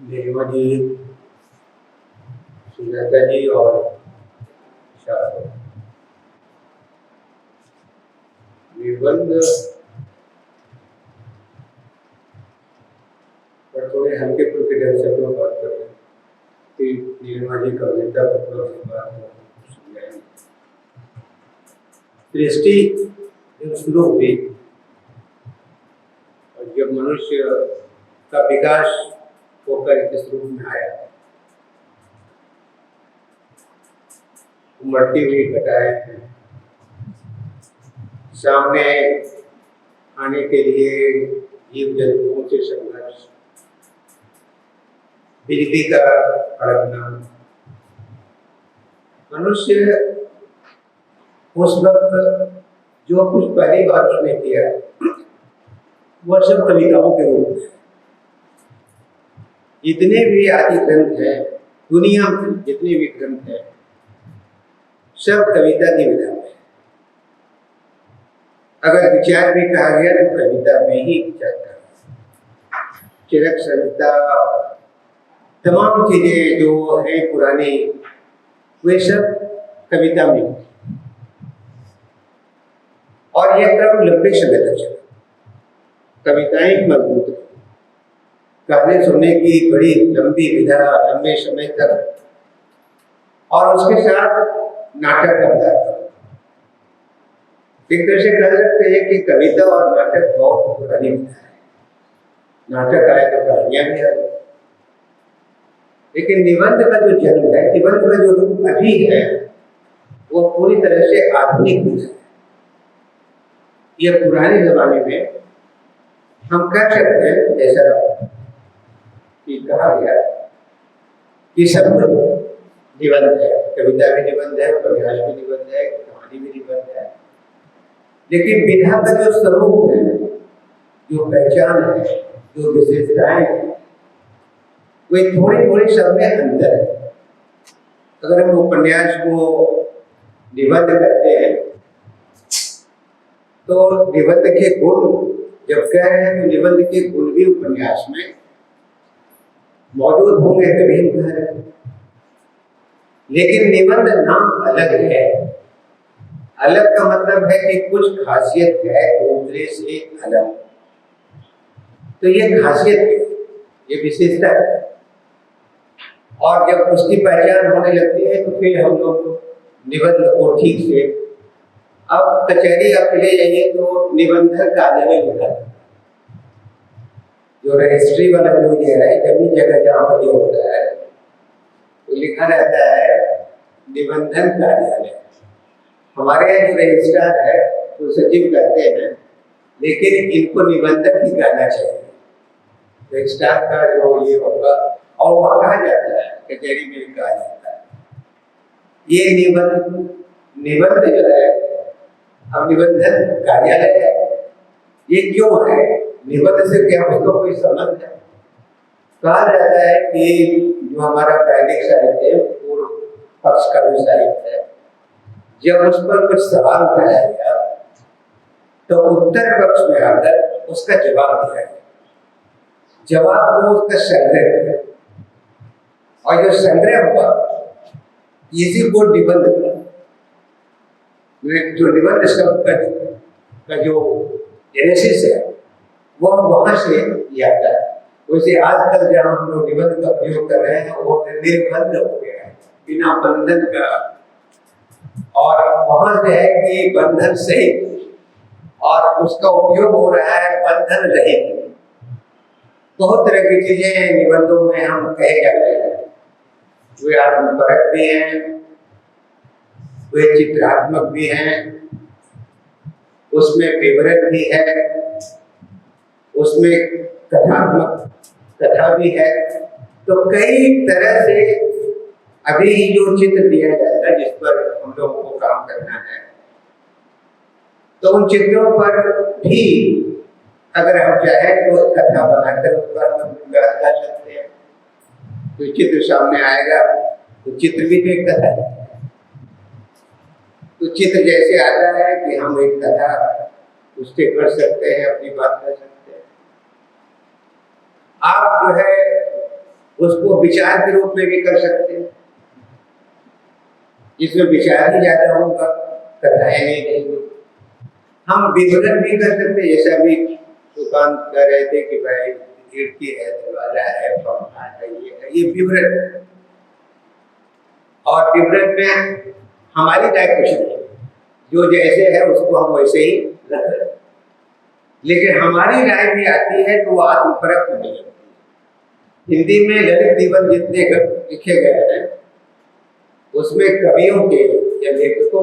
नीलिमा जी, सुजाता जी और शास्त्र निबंध पर थोड़े हल्के फुल्के ढंग से अपना बात कर रहे हैं कि नीलिमा जी कविता बात समझाएंगे। सृष्टि शुरू हुई और जब मनुष्य का विकास होकर इस रूप में आया, उमड़ती हुई घटाएं सामने आने के लिए जीव जंतुओं से संघर्ष, बिजली का कड़कना, मनुष्य उस वक्त जो कुछ पहली बार उसने किया वह सब कविताओं के रूप में। जितने भी आदि ग्रंथ हैं, दुनिया में जितने भी ग्रंथ हैं, सब कविता की विधा में। अगर विचार भी कहा गया तो कविता में ही विचार कहा। चिरक संहिता, तमाम चीजें जो है पुरानी, वे सब कविता में होती। और यह क्रम लंबे समय तक चला। कविताएं मजबूत है, गाने सुनने की बड़ी लंबी विधा, लंबे समय तक, और उसके साथ नाटक का पदार्थ। एक तरह से कह सकते हैं कि कविता और नाटक बहुत पुरानी विधा है। नाटक आए तो कहानियां भी आई, लेकिन निबंध का जो जन्म है, निबंध का जो रूप अभी है, वो पूरी तरह से आधुनिक विधा है। यह पुराने जमाने में हम कह सकते हैं, जैसा कि कहा गया कि सब निबंध है, कविता भी निबंध है, उपन्यास भी निबंध है, कहानी भी निबंध है। लेकिन विधा का जो स्वरूप है, जो पहचान है, जो विशेषताएं हैं, वे थोड़ी थोड़ी सब में अंतर है। अगर हम उपन्यास को निबंध करते हैं तो निबंध के गुण जब कह रहे हैं तो निबंध के गुण भी उपन्यास में मौजूद होंगे तभी हम कह रहे हैं। लेकिन निबंध नाम अलग है। अलग का मतलब है कि कुछ खासियत है दूसरे से अलग, तो ये खासियत है, ये विशेषता है। और जब उसकी पहचान होने लगती है तो फिर हम लोग निबंध को ठीक से, अब कचहरी आप ले जाइए तो निबंधक कागज में लिखा है, जो रजिस्ट्री वाला जो ये है, जमीन जगह जहाँ पर ये होता है तो लिखा रहता है निबंधन कार्यालय। हमारे यहाँ जो रजिस्ट्रार है तो सचिव कहते हैं, लेकिन इनको निबंधक ही कहना चाहिए। रजिस्ट्रार का जो ये होगा, और वहाँ कहा जाता है, कचहरी में कहा जाता है। ये निबंध जो है, अब निबंधन कार्यालय है, ये क्यों है? निबंध से क्या उसका कोई संबंध है? कहा जाता है कि जो हमारा वैदिक साहित्य है, पूर्व पक्ष का जो साहित्य है, जब उस पर कुछ सवाल उठाया गया तो उत्तर पक्ष में आकर उसका जवाब दिया गया। जवाब को उसका संग्रह किया, और जो संग्रह हुआ इसी को निबंध किया। जो निबंध शब्द का जो जेनेसिस है वह वहां से आता है। वैसे आजकल जहाँ हम लोग निबंध का प्रयोग कर रहे हैं वो निर्बंध हो गया है, बिना बंधन का, और वहां से है कि बंधन सहित, और उसका उपयोग हो रहा है बंधन रहित। बहुत तरह की चीजें निबंधों में हम कहे जाते हैं। वे आत्मपरक भी हैं, वे चित्रात्मक भी हैं, उसमें विवरण भी है, उसमें कथात्मक कथा भी है। तो कई तरह से अभी जो चित्र दिया जाता है जिस पर हम लोगों को काम करना है, तो उन चित्रों पर भी अगर हम चाहें तो कथा बनाकर उस पर हम बात कर सकते हैं। तो चित्र सामने आएगा तो चित्र भी तो एक कथा है। तो चित्र जैसे आता है कि हम एक कथा उससे कर सकते हैं, अपनी बात कर सकते हैं। आप जो है उसको विचार के रूप में भी कर सकते हैं, जिसमें विचार ही ज्यादा होगा, कथाएं नहीं रहेंगी। हम विवरण भी कर सकते, जैसे अभी दुकान कह रहे थे कि भाई खिड़की है, दरवाजा है, पंखा है, ये विवरण है। और विवरण में हमारी राय कुछ नहीं, जो जैसे है उसको हम वैसे ही रख रहे हैं, लेकिन हमारी राय भी आती है तो वो आत्मपरक होने लगती है। हिंदी में ललित जीवन जितने लिखे गए हैं उसमें कवियों के या लेखकों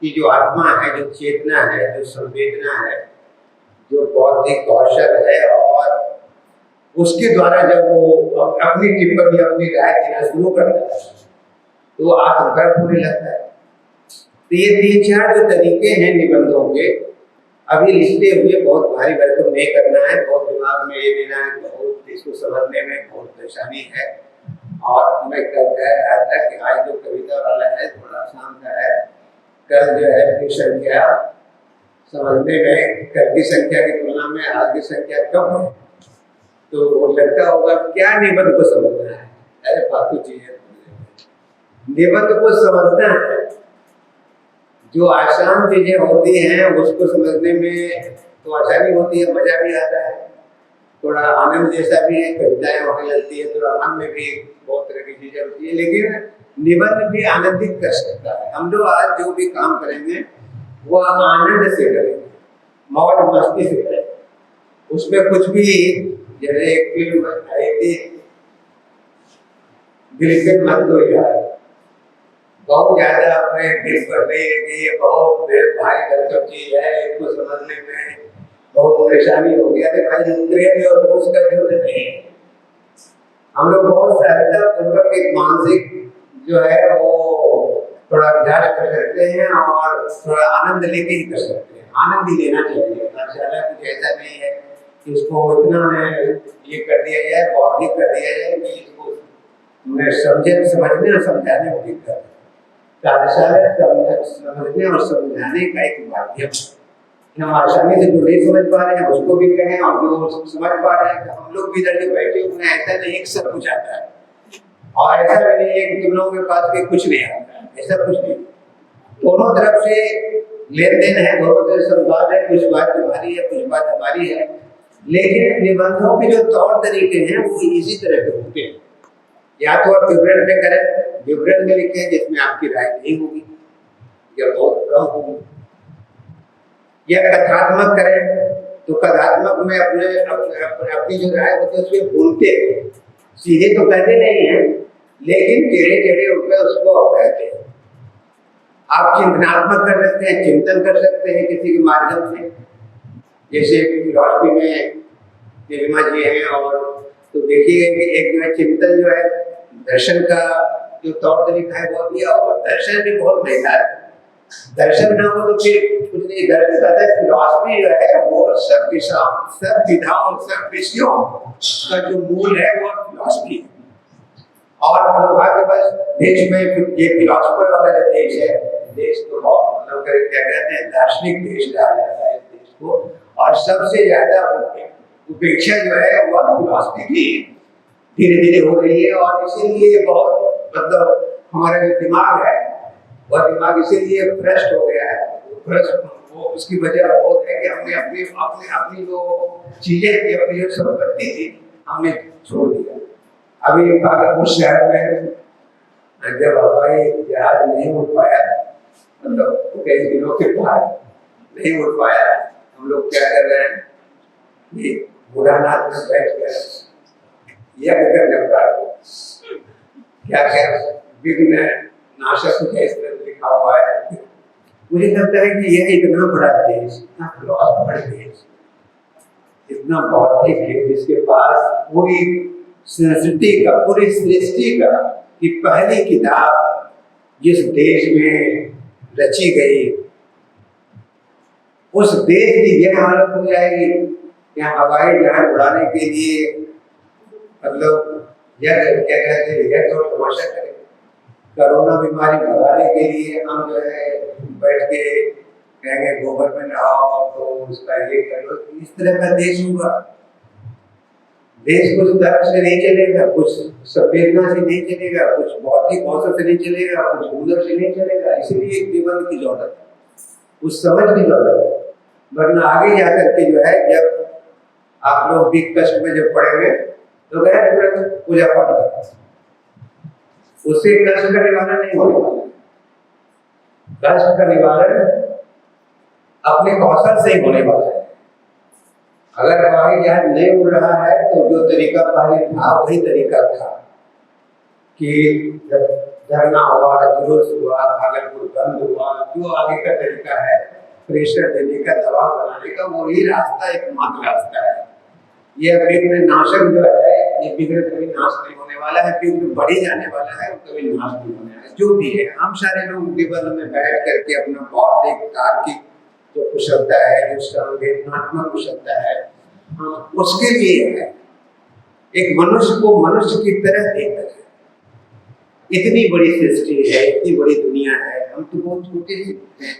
की जो आत्मा है, जो चेतना है, जो संवेदना है, जो बौद्धिक कौशल है, और उसके द्वारा जब वो अपनी टिप्पणी, अपनी राय देना शुरू करता है तो आत्मपरक होने लगता है। तो ये 3-4 जो तरीके हैं निबंधों के, अभी लिखते हुए बहुत भारी भरकम नहीं करना है, बहुत दिमाग में ये लेना है, बहुत इसको समझने में बहुत परेशानी है। और मैं कल कह रहा था कि आज जो कविता वाला है थोड़ा आसान सा है, कल जो है फिर संख्या समझने में कल की संख्या की तुलना में आज की संख्या कम है, तो वो लगता होगा क्या निबंध को समझना है, अरे फालतू चीजें। निबंध को समझना है, जो आसान चीजें होती हैं उसको समझने में तो आसानी होती है, मजा भी आता है, थोड़ा आनंद जैसा भी है, कविताएं होने लगती है, थोड़ा मन में भी बहुत तरह की चीजें होती है, लेकिन निबंध भी आनंदित कर सकता है। हम लोग आज जो भी काम करेंगे वो आनंद से करेंगे, मौज मस्ती से करेंगे, उसमें कुछ भी, जैसे एक फिल्म आई थी दिल मत दो यार, बहुत ज्यादा अपने दिल पर नहीं है कि ये बहुत भारी भरकम चीज है, इसको समझने में बहुत परेशानी हो गया। भाई अंग्रेज और रूस का युद्ध नहीं, हम लोग बहुत सहजता पूर्वक एक मानसिक जो है वो थोड़ा अभ्यास कर सकते हैं और थोड़ा आनंद लेके ही कर सकते हैं। आनंद ही लेना चाहिए, ज्यादा कुछ ऐसा नहीं है कि इसको इतना ये कर दिया जाए, बौद्धिक कर दिया जाए कि इसको समझने और समझाने में दिक्कत है। कार्यशाला समझने और समझाने का एक माध्यम है। हम आसानी से जो नहीं समझ पा रहे हैं उसको भी कहें, और जो समझ पा रहे हैं हम लोग भी इधर जो बैठे हुए हैं, ऐसा नहीं एक सब कुछ आता है, और ऐसा भी नहीं है कि तुम लोगों के पास के कुछ नहीं आता है, ऐसा कुछ नहीं। दोनों तरफ से लेन देन है, दोनों तरफ से संवाद है, कुछ बात तुम्हारी है, कुछ बात हमारी है, लेकिन निबंधों के जो तौर तरीके हैं वो इसी तरह के होते हैं। या तो आप विवरण में करें, विवरण में लिखें जिसमें आपकी राय नहीं होगी या बहुत कम होगी, या कथात्मक करें तो कथात्मक में अपनी जो राय होती है उसमें भूलते हैं, सीधे तो कहते नहीं है, लेकिन टेढ़े टेढ़े होकर उसको कहते हैं। आप चिंतनात्मक कर सकते हैं, चिंतन कर सकते हैं किसी के माध्यम से, जैसे फिलॉसफी में निर्मा जी हैं, और तो देखिए कि एक जो है चिंतन जो है दर्शन का जो तौर तरीका है वो दिया, और दर्शन भी बहुत महंगा है। दर्शन ना हो तो फिर कुछ नहीं। दर्शन कहता है फिलॉसफी जो है वो सब विषयों, सब विधाओं, सब विषयों का जो मूल है वो फिलॉसफी है। और दुर्भाग्यवश देश में ये फिलॉसफर वाला जो देश है, देश तो बहुत मतलब क्या कहते हैं दार्शनिक देश कहा जाता है इस देश को, और सबसे ज्यादा उपेक्षा जो है वह फिलॉसफी की धीरे धीरे हो रही है। और इसीलिए बहुत मतलब हमारा जो दिमाग है वह दिमाग इसीलिए भ्रष्ट हो गया है। भ्रष्ट वो उसकी वजह बहुत है कि हमने अपनी अपनी अपनी जो चीजें थी, अपनी जो संपत्ति थी, हमने छोड़ दिया। अभी भागलपुर शहर में जब हवाई जहाज नहीं उड़ पाया, मतलब कई दिनों के बाद नहीं उड़ पाया, हम लोग क्या कर रहे हैं, ये बुरानाथ में बैठ कर यज्ञ करने का क्या क्या विघ्न नाशक कुछ इस तरह लिखा हुआ है। मुझे लगता है कि यह इतना बड़ा देश, इतना बड़ा देश, इतना बौद्धिक है, जिसके पास पूरी संस्कृति का, पूरी सृष्टि का की पहली किताब जिस देश में रची गई, उस देश की यह हालत हो जाएगी कि हवाई जहाज उड़ाने के लिए मतलब यह क्या कहते हैं, यह और तमाशा करें। कोरोना बीमारी भगाने के लिए हम जो है बैठ के कहेंगे गोबर में नहाओ तो उसका ये करो, इस तरह का देश होगा। देश कुछ तर्क से नहीं चलेगा, कुछ संवेदना से नहीं चलेगा, कुछ भौतिक औसत से नहीं चलेगा, कुछ हुनर से नहीं चलेगा। इसलिए एक निबंध की जरूरत है, उस समझ की जरूरत है। वरना आगे जाकर के जो है, जब आप लोग भी कष्ट में जब पड़ेंगे तो गए तुरंत पूजा पाठ कर, उससे कष्ट का निवारण नहीं होने वाला है। कष्ट का निवारण अपने कौशल से ही होने वाला है। अगर हवाई जहाज नहीं उड़ रहा है तो जो तरीका पहले था वही तरीका था कि धरना हुआ, जुलूस हुआ, भागलपुर बंद हुआ, जो आगे का तरीका है प्रेशर देने का, दबाव बनाने का, वही रास्ता एकमात्र रास्ता है। ये विघ्न नाशक जो है, ये विघ्न कभी नाश नहीं होने वाला है, विघ्न बढ़ी जाने वाला है, कभी नाश नहीं होने वाला है। जो भी है, हम सारे लोग निबंध में बैठ करके अपना बौद्धिक तार्किक जो कुशलता है, जो संवेदनात्मक कुशलता है, उसके लिए है। एक मनुष्य को मनुष्य की तरह देखता है। इतनी बड़ी सृष्टि है, इतनी बड़ी दुनिया है, हम तो बहुत छोटे से हैं,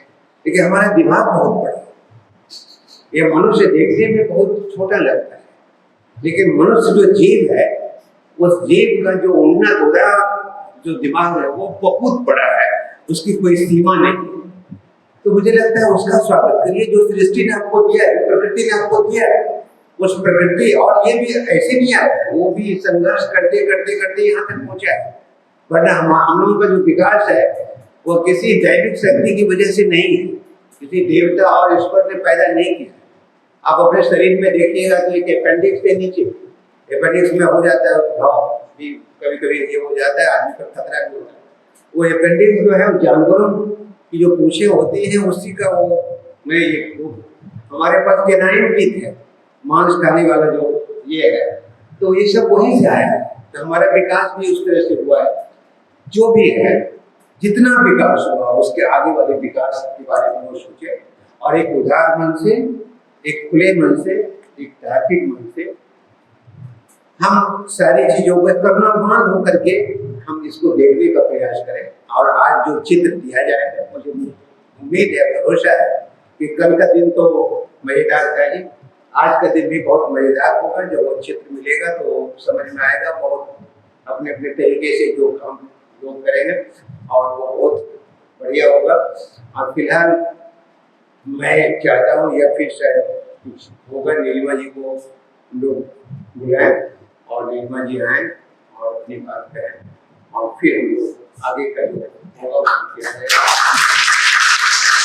लेकिन हमारा दिमाग बहुत बड़ा है। ये मनुष्य देखने में बहुत छोटा लगता है, लेकिन मनुष्य जो जीव है, उस जीव का जो उन्नत हो रहा जो दिमाग है वो बहुत बड़ा है, उसकी कोई सीमा नहीं। तो मुझे लगता है उसका स्वागत करिए, जो सृष्टि ने आपको दिया है, प्रकृति ने आपको दिया है, उस प्रकृति, और ये भी ऐसे नहीं आया, वो भी संघर्ष करते करते करते यहाँ तक पहुंचा है। वरना हम लोगों का जो विकास है वो किसी दैविक शक्ति की वजह से नहीं है, किसी देवता और ईश्वर ने पैदा नहीं किया। आप अपने शरीर में देखिएगा तो एक अपेंडिक्स के नीचे, अपेंडिक्स में हो जाता है घाव भी, कभी कभी ये हो जाता है, आदमी का खतरा भी होता है। वो अपेंडिक्स जो है जानवरों की जो पूछे होती हैं उसी का वो हमारे पास केनाइन टीथ है, मांस खाने वाला जो ये है, तो ये सब वहीं से आया है। तो हमारा विकास भी उस तरह से हुआ है। जो भी है, जितना विकास हुआ उसके आगे वाले विकास के बारे में वो सोचे, और एक उदार मन से, एक खुले मन से, एक तार्किक मन से हम सारी चीजों को करुणावान होकर के हम इसको देखने का प्रयास करें। और आज जो चित्र दिया जाएगा, मुझे उम्मीद है, भरोसा है कि कल का दिन तो मजेदार था ही, आज का दिन भी बहुत मजेदार होगा। जब वो चित्र मिलेगा तो समझ में आएगा, बहुत अपने अपने तरीके से जो काम लोग करेंगे और वो बहुत बढ़िया होगा। और फिलहाल मैं चाहता हूँ, या फिर शायद कुछ होगा, नीलिमा जी को लोग बुलाएं और नीलिमा जी आए और अपनी बात करें, और फिर हम लोग आगे का जो होगा